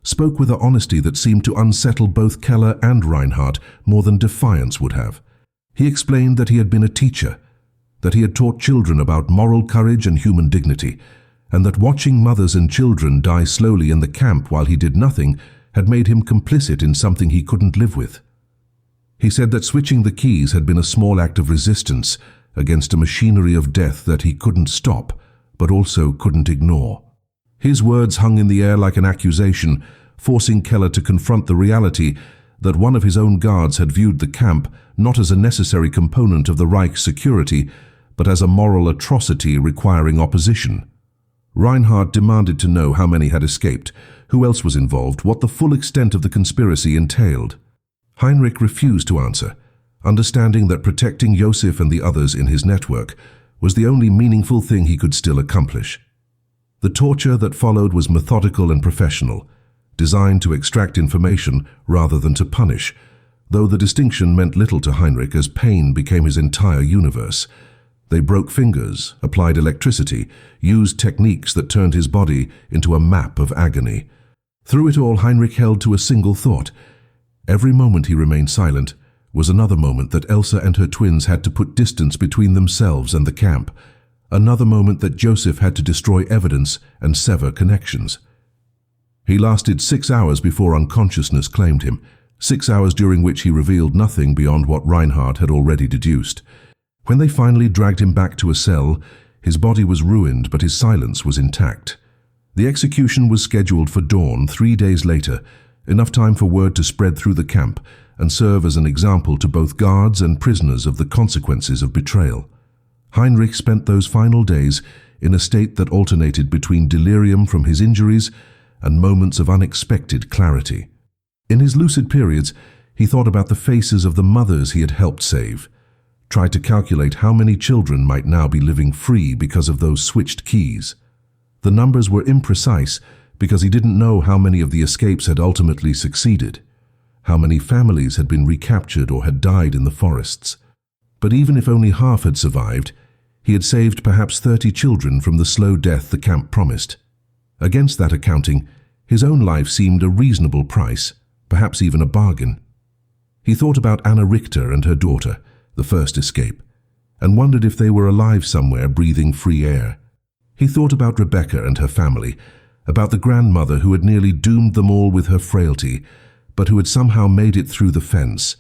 spoke with an honesty that seemed to unsettle both Keller and Reinhardt more than defiance would have. He explained that he had been a teacher, that he had taught children about moral courage and human dignity, and that watching mothers and children die slowly in the camp while he did nothing had made him complicit in something he couldn't live with. He said that switching the keys had been a small act of resistance against a machinery of death that he couldn't stop, but also couldn't ignore. His words hung in the air like an accusation, forcing Keller to confront the reality that one of his own guards had viewed the camp not as a necessary component of the Reich's security, but as a moral atrocity requiring opposition. Reinhardt demanded to know how many had escaped, who else was involved, what the full extent of the conspiracy entailed. Heinrich refused to answer, understanding that protecting Josef and the others in his network was the only meaningful thing he could still accomplish. The torture that followed was methodical and professional, designed to extract information rather than to punish, though the distinction meant little to Heinrich as pain became his entire universe. They broke fingers, applied electricity, used techniques that turned his body into a map of agony. Through it all, Heinrich held to a single thought. Every moment he remained silent was another moment that Elsa and her twins had to put distance between themselves and the camp, another moment that Joseph had to destroy evidence and sever connections. He lasted 6 hours before unconsciousness claimed him, 6 hours during which he revealed nothing beyond what Reinhardt had already deduced. When they finally dragged him back to a cell, his body was ruined but his silence was intact. The execution was scheduled for dawn 3 days later, enough time for word to spread through the camp and serve as an example to both guards and prisoners of the consequences of betrayal. Heinrich spent those final days in a state that alternated between delirium from his injuries and moments of unexpected clarity. In his lucid periods, he thought about the faces of the mothers he had helped save, tried to calculate how many children might now be living free because of those switched keys. The numbers were imprecise because he didn't know how many of the escapes had ultimately succeeded, how many families had been recaptured or had died in the forests. But even if only half had survived, he had saved perhaps 30 children from the slow death the camp promised. Against that accounting, his own life seemed a reasonable price, perhaps even a bargain. He thought about Anna Richter and her daughter, the first escape, and wondered if they were alive somewhere breathing free air. He thought about Rebecca and her family, about the grandmother who had nearly doomed them all with her frailty, but who had somehow made it through the fence.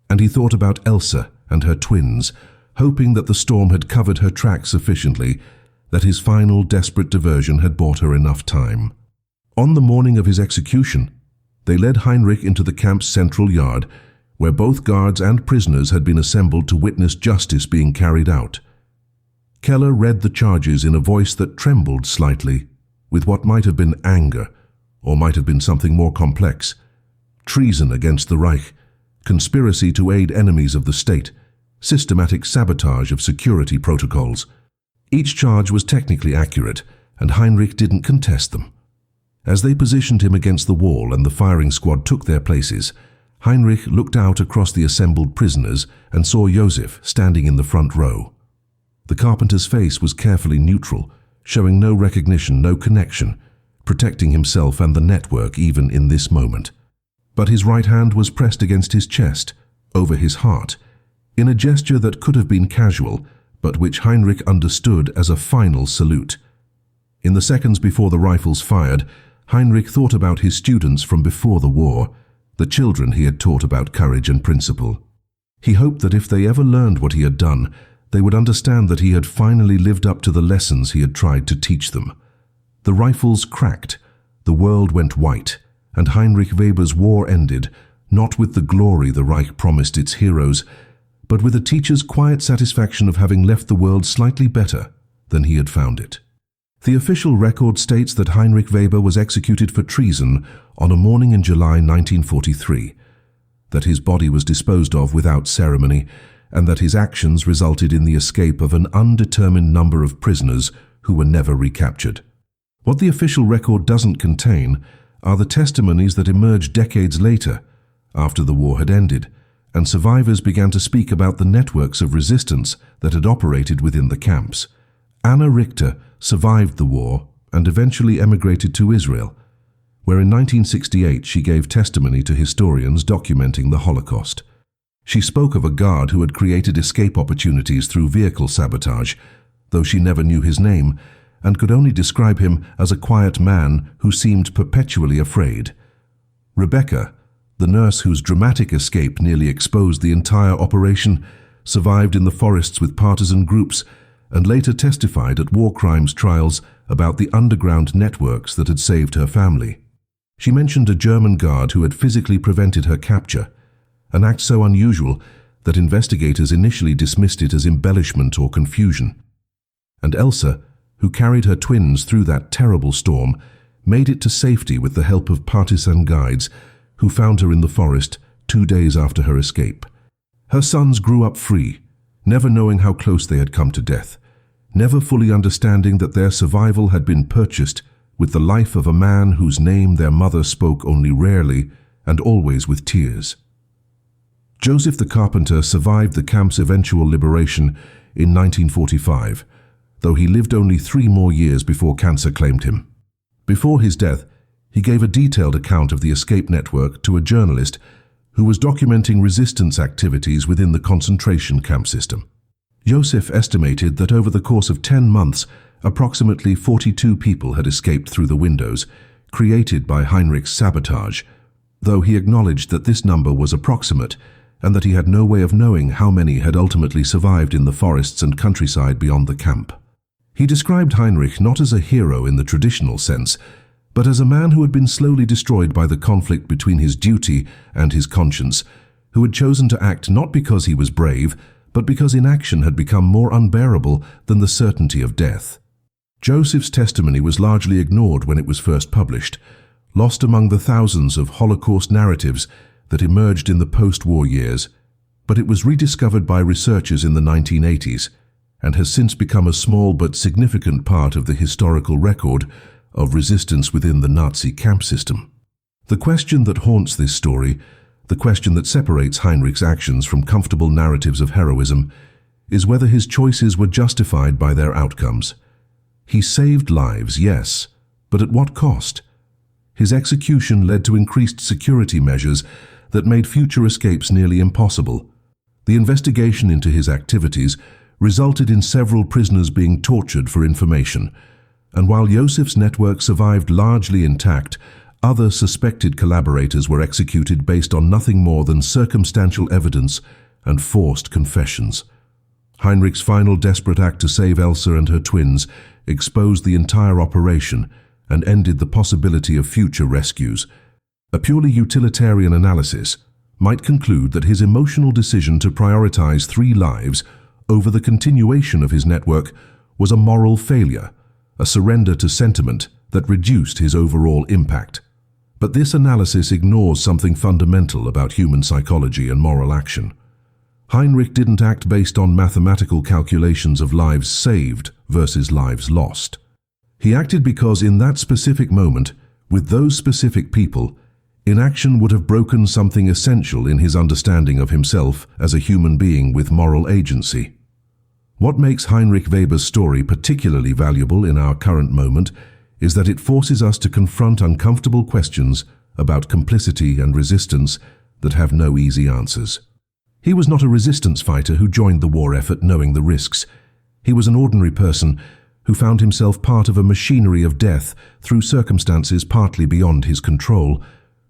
And he thought about Elsa and her twins, hoping that the storm had covered her tracks sufficiently, that his final desperate diversion had bought her enough time. On the morning of his execution, they led Heinrich into the camp's central yard, where both guards and prisoners had been assembled to witness justice being carried out. Keller read the charges in a voice that trembled slightly, with what might have been anger, or might have been something more complex: treason against the Reich, conspiracy to aid enemies of the state, systematic sabotage of security protocols. Each charge was technically accurate, and Heinrich didn't contest them. As they positioned him against the wall and the firing squad took their places, Heinrich looked out across the assembled prisoners and saw Josef standing in the front row. The carpenter's face was carefully neutral, showing no recognition, no connection, protecting himself and the network even in this moment. But his right hand was pressed against his chest, over his heart, in a gesture that could have been casual, but which Heinrich understood as a final salute. In the seconds before the rifles fired, Heinrich thought about his students from before the war, the children he had taught about courage and principle. He hoped that if they ever learned what he had done, they would understand that he had finally lived up to the lessons he had tried to teach them. The rifles cracked, the world went white, and Heinrich Weber's war ended, not with the glory the Reich promised its heroes, but with a teacher's quiet satisfaction of having left the world slightly better than he had found it. The official record states that Heinrich Weber was executed for treason on a morning in July 1943, that his body was disposed of without ceremony, and that his actions resulted in the escape of an undetermined number of prisoners who were never recaptured. What the official record doesn't contain are the testimonies that emerged decades later, after the war had ended, and survivors began to speak about the networks of resistance that had operated within the camps. Anna Richter survived the war and eventually emigrated to Israel, where in 1968 she gave testimony to historians documenting the Holocaust. She spoke of a guard who had created escape opportunities through vehicle sabotage, though she never knew his name, and could only describe him as a quiet man who seemed perpetually afraid. Rebecca, the nurse whose dramatic escape nearly exposed the entire operation, survived in the forests with partisan groups and later testified at war crimes trials about the underground networks that had saved her family. She mentioned a German guard who had physically prevented her capture, an act so unusual that investigators initially dismissed it as embellishment or confusion. And Elsa, who carried her twins through that terrible storm, made it to safety with the help of partisan guides who found her in the forest 2 days after her escape. Her sons grew up free, never knowing how close they had come to death, never fully understanding that their survival had been purchased with the life of a man whose name their mother spoke only rarely and always with tears. Joseph the carpenter survived the camp's eventual liberation in 1945, though he lived only 3 more years before cancer claimed him. Before his death, he gave a detailed account of the escape network to a journalist who was documenting resistance activities within the concentration camp system. Joseph estimated that over the course of 10 months, approximately 42 people had escaped through the windows, created by Heinrich's sabotage, though he acknowledged that this number was approximate and that he had no way of knowing how many had ultimately survived in the forests and countryside beyond the camp. He described Heinrich not as a hero in the traditional sense, but as a man who had been slowly destroyed by the conflict between his duty and his conscience, who had chosen to act not because he was brave, but because inaction had become more unbearable than the certainty of death. Joseph's testimony was largely ignored when it was first published, lost among the thousands of Holocaust narratives that emerged in the post-war years, but it was rediscovered by researchers in the 1980s and has since become a small but significant part of the historical record of resistance within the Nazi camp system. The question that haunts this story, the question that separates Heinrich's actions from comfortable narratives of heroism, is whether his choices were justified by their outcomes. He saved lives, yes, but at what cost? His execution led to increased security measures that made future escapes nearly impossible. The investigation into his activities resulted in several prisoners being tortured for information, and while Joseph's network survived largely intact, other suspected collaborators were executed based on nothing more than circumstantial evidence and forced confessions. Heinrich's final desperate act to save Elsa and her twins exposed the entire operation and ended the possibility of future rescues. A purely utilitarian analysis might conclude that his emotional decision to prioritize 3 lives over the continuation of his network was a moral failure, a surrender to sentiment that reduced his overall impact. But this analysis ignores something fundamental about human psychology and moral action. Heinrich didn't act based on mathematical calculations of lives saved versus lives lost. He acted because in that specific moment, with those specific people, inaction would have broken something essential in his understanding of himself as a human being with moral agency. What makes Heinrich Weber's story particularly valuable in our current moment is that it forces us to confront uncomfortable questions about complicity and resistance that have no easy answers. He was not a resistance fighter who joined the war effort knowing the risks. He was an ordinary person who found himself part of a machinery of death through circumstances partly beyond his control,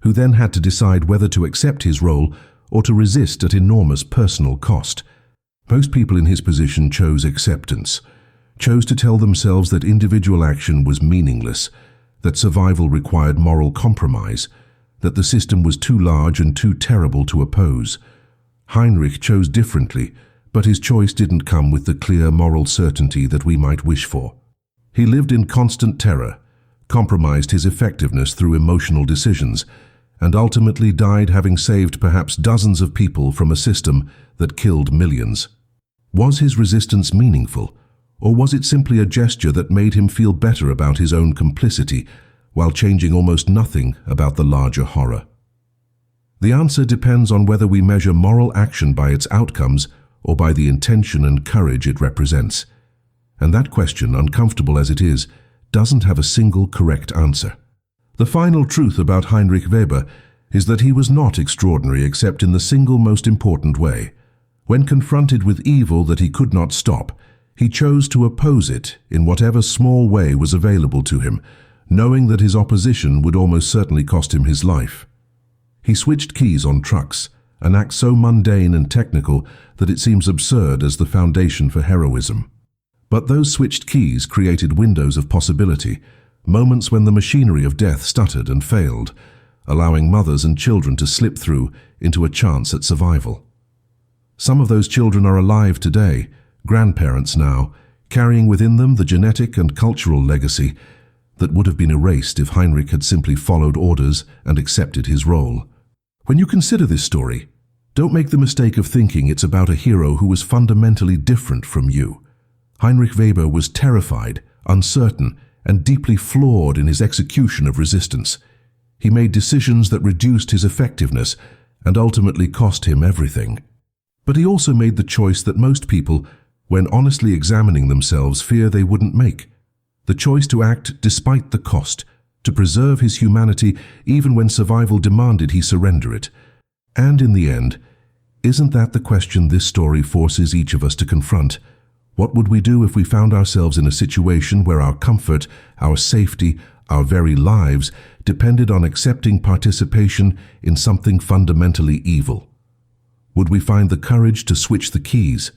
who then had to decide whether to accept his role or to resist at enormous personal cost. Most people in his position chose acceptance, chose to tell themselves that individual action was meaningless, that survival required moral compromise, that the system was too large and too terrible to oppose. Heinrich chose differently, but his choice didn't come with the clear moral certainty that we might wish for. He lived in constant terror, compromised his effectiveness through emotional decisions, and ultimately died having saved perhaps dozens of people from a system that killed millions. Was his resistance meaningful, or was it simply a gesture that made him feel better about his own complicity while changing almost nothing about the larger horror? The answer depends on whether we measure moral action by its outcomes or by the intention and courage it represents. And that question, uncomfortable as it is, doesn't have a single correct answer. The final truth about Heinrich Weber is that he was not extraordinary except in the single most important way. When confronted with evil that he could not stop, he chose to oppose it in whatever small way was available to him, knowing that his opposition would almost certainly cost him his life. He switched keys on trucks, an act so mundane and technical that it seems absurd as the foundation for heroism. But those switched keys created windows of possibility, moments when the machinery of death stuttered and failed, allowing mothers and children to slip through into a chance at survival. Some of those children are alive today, grandparents now, carrying within them the genetic and cultural legacy that would have been erased if Heinrich had simply followed orders and accepted his role. When you consider this story, don't make the mistake of thinking it's about a hero who was fundamentally different from you. Heinrich Weber was terrified, uncertain, and deeply flawed in his execution of resistance. He made decisions that reduced his effectiveness and ultimately cost him everything. But he also made the choice that most people, when honestly examining themselves, fear they wouldn't make. The choice to act despite the cost, to preserve his humanity even when survival demanded he surrender it. And in the end, isn't that the question this story forces each of us to confront? What would we do if we found ourselves in a situation where our comfort, our safety, our very lives depended on accepting participation in something fundamentally evil? Would we find the courage to switch the keys,